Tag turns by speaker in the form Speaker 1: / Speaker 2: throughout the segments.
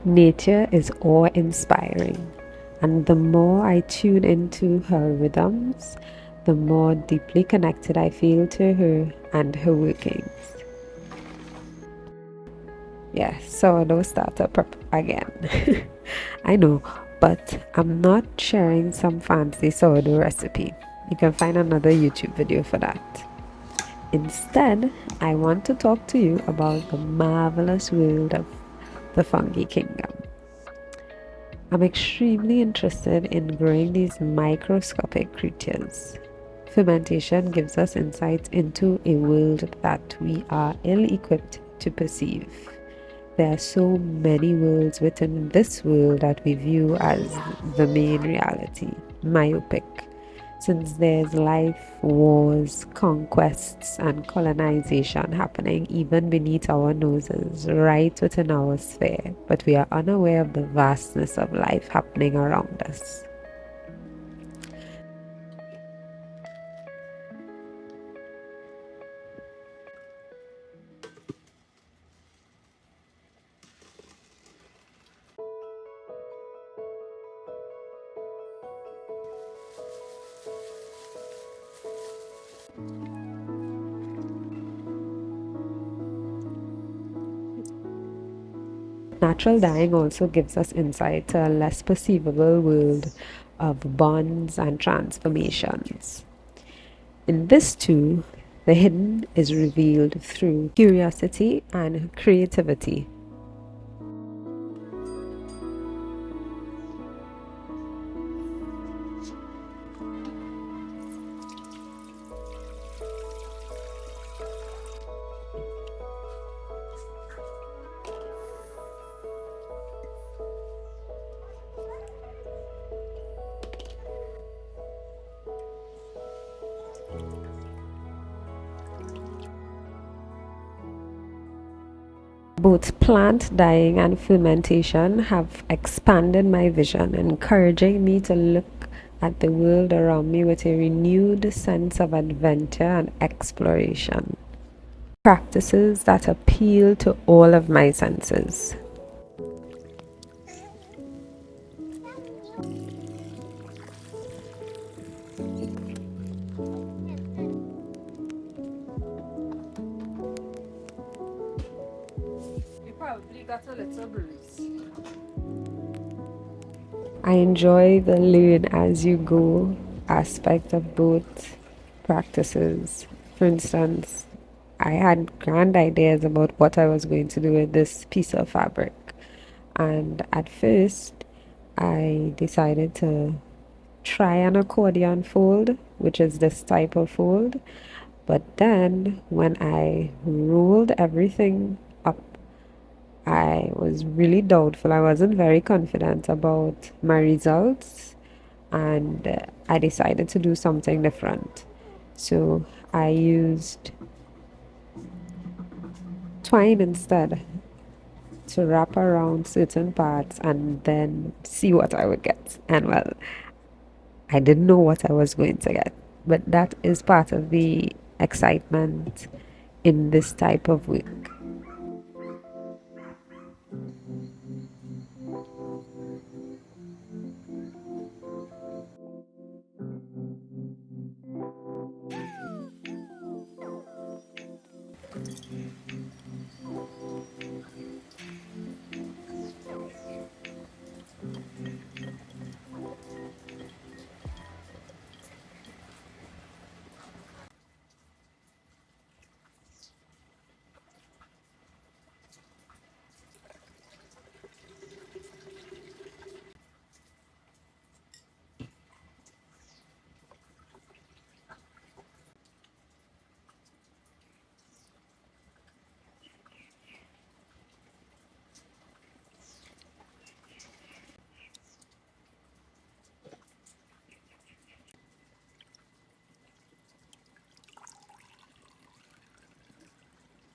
Speaker 1: Nature is awe-inspiring, and the more I tune into her rhythms, the more deeply connected I feel to her and her workings. Yes, sourdough starter prep again. I know, but I'm not sharing some fancy sourdough recipe. You can find another YouTube video for that. Instead, I want to talk to you about the marvelous world of the fungi kingdom. I'm extremely interested in growing these microscopic creatures. Fermentation gives us insights into a world that we are ill equipped to perceive. There are so many worlds within this world that we view as the main reality, myopic. Since there's life, wars, conquests, and colonization happening even beneath our noses, right within our sphere, but we are unaware of the vastness of life happening around us. Natural dyeing also gives us insight to a less perceivable world of bonds and transformations. In this too, the hidden is revealed through curiosity and creativity. Both plant dyeing and fermentation have expanded my vision, encouraging me to look at the world around me with a renewed sense of adventure and exploration. Practices that appeal to all of my senses.
Speaker 2: You probably got a little bruise.
Speaker 1: I enjoy the learn as you go aspect of both practices. For instance, I had grand ideas about what I was going to do with this piece of fabric. And at first, I decided to try an accordion fold, which is this type of fold. But then when I rolled everything up, I was really doubtful. I wasn't very confident about my results, and I decided to do something different. So I used twine instead to wrap around certain parts and then see what I would get. And well, I didn't know what I was going to get, but that is part of the excitement in this type of work.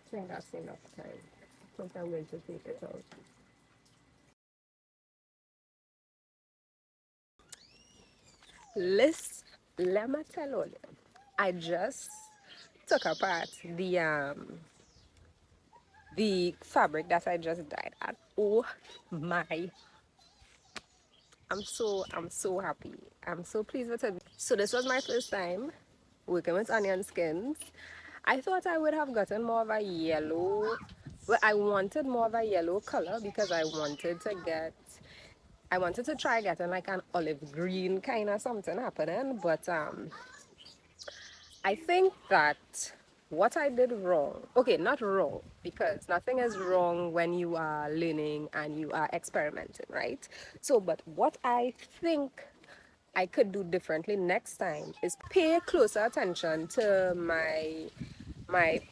Speaker 2: I think that's enough time. I think I'm going to take it out. Let me tell you, I just took apart the fabric that I just dyed. And oh my, I'm so happy. I'm so pleased with it. So this was my first time working with onion skins. I thought I would have gotten more of a yellow, well, I wanted more of a yellow color because I wanted to try getting like an olive green kind of something happening, but I think that what I did wrong, okay, not wrong, because nothing is wrong when you are learning and you are experimenting, right? So, but what I think I could do differently next time is pay closer attention to my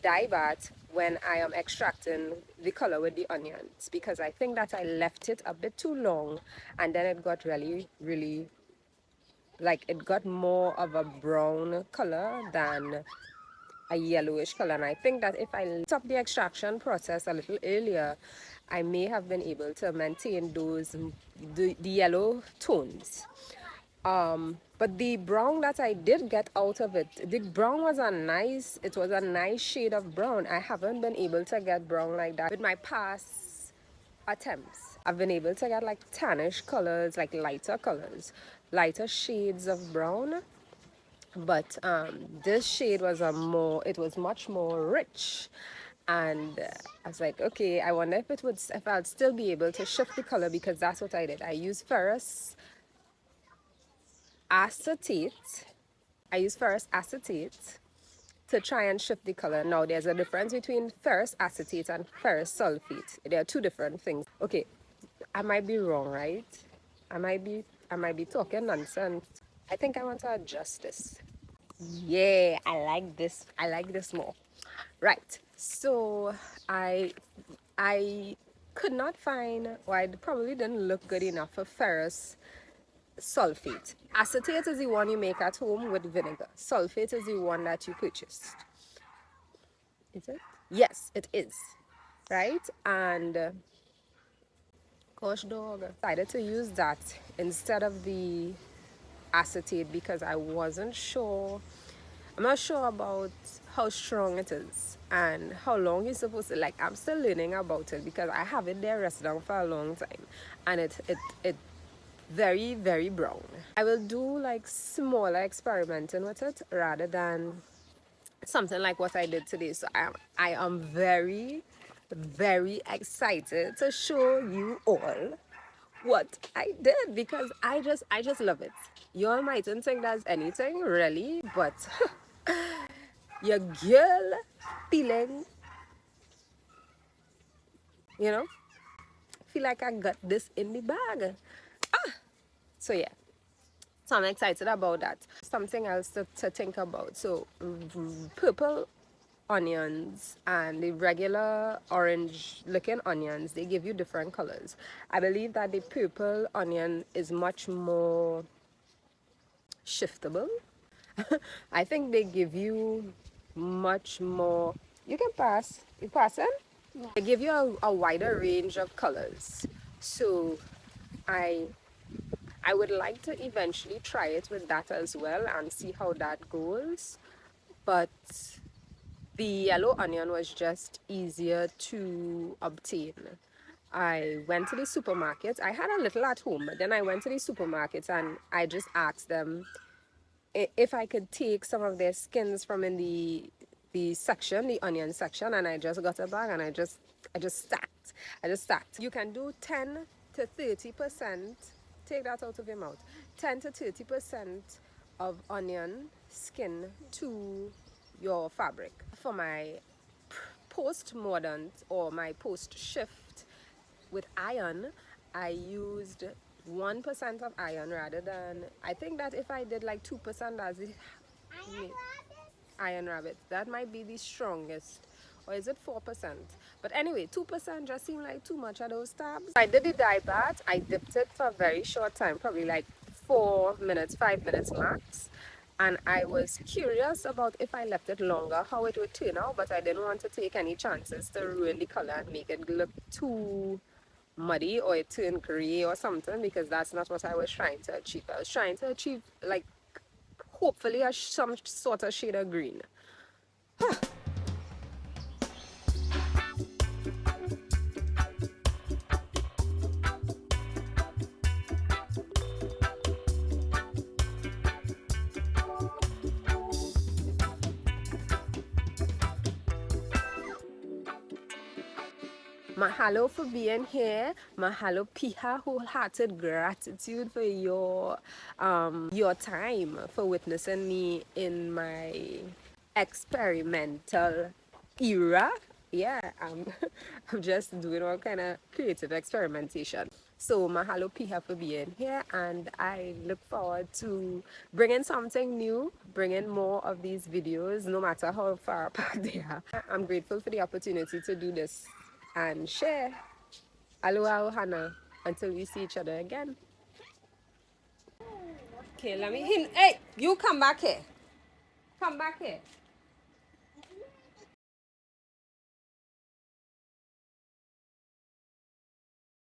Speaker 2: dye bath when I am extracting the color with the onions, because I think that I left it a bit too long and then it got really, really, like it got more of a brown color than a yellowish color. And I think that if I stopped the extraction process a little earlier, I may have been able to maintain the yellow tones. But the brown that I did get out of it, the brown was it was a nice shade of brown. I haven't been able to get brown like that with my past attempts. I've been able to get like tannish colors, like lighter colors, lighter shades of brown. But this shade was it was much more rich. And I was like, okay, I wonder if I'll still be able to shift the color, because that's what I did. I used ferrous acetate. I use ferrous acetate to try and shift the color. Now there's a difference between ferrous acetate and ferrous sulfate. They are two different things. Okay, I might be wrong, right? I might be talking nonsense. I think I want to adjust this. Yeah, I like this. I like this more. Right. So I could not find, or I probably didn't look good enough for ferrous sulfate. Acetate is the one you make at home with vinegar. Sulfate is the one that you purchased. Is it? Yes, it is. Right? And gosh dog, I decided to use that instead of the acetate because I wasn't sure. I'm not sure about how strong it is and how long you're supposed to, like, I'm still learning about it because I have it there rest down for a long time and it very, very brown. I will do like smaller experimenting with it rather than something like what I did today. So I am very, very excited to show you all what I did because I just love it. You all mightn't think that's anything really, but your girl feeling, you know, feel like I got this in the bag. So yeah. So I'm excited about that. Something else to think about. So purple onions and the regular orange looking onions, they give you different colors. I believe that the purple onion is much more shiftable. I think they give you much more. You can pass. You pass in? Yeah. They give you a wider range of colors. So I I would like to eventually try it with that as well and see how that goes. But the yellow onion was just easier to obtain. I went to the supermarket. I had a little at home, but then I went to the supermarket and I just asked them if I could take some of their skins from in the section, the onion section, and I just got a bag and I just stacked. I just stacked. You can do 10 to 30%. Take that out of your mouth. 10 to 30% of onion skin to your fabric. For my post-modern or my post-shift with iron, I used 1% of iron rather than, I think that if I did like 2% as it, iron rabbit, that might be the strongest. Or is it 4%? But anyway, 2% just seemed like too much of those tabs. I did the dye bath. I dipped it for a very short time, probably like 4 minutes, 5 minutes max. And I was curious about if I left it longer, how it would turn out, but I didn't want to take any chances to ruin the color and make it look too muddy or it turned gray or something, because that's not what I was trying to achieve. I was trying to achieve like hopefully some sort of shade of green. Mahalo for being here. Mahalo piha, wholehearted gratitude for your time, for witnessing me in my experimental era. Yeah, I'm just doing all kind of creative experimentation. So mahalo piha for being here, and I look forward to bringing something new, bringing more of these videos, no matter how far apart they are. I'm grateful for the opportunity to do this and share. Aloha ohana until we see each other again. Okay, let me. Hey, you come back here. Come back here.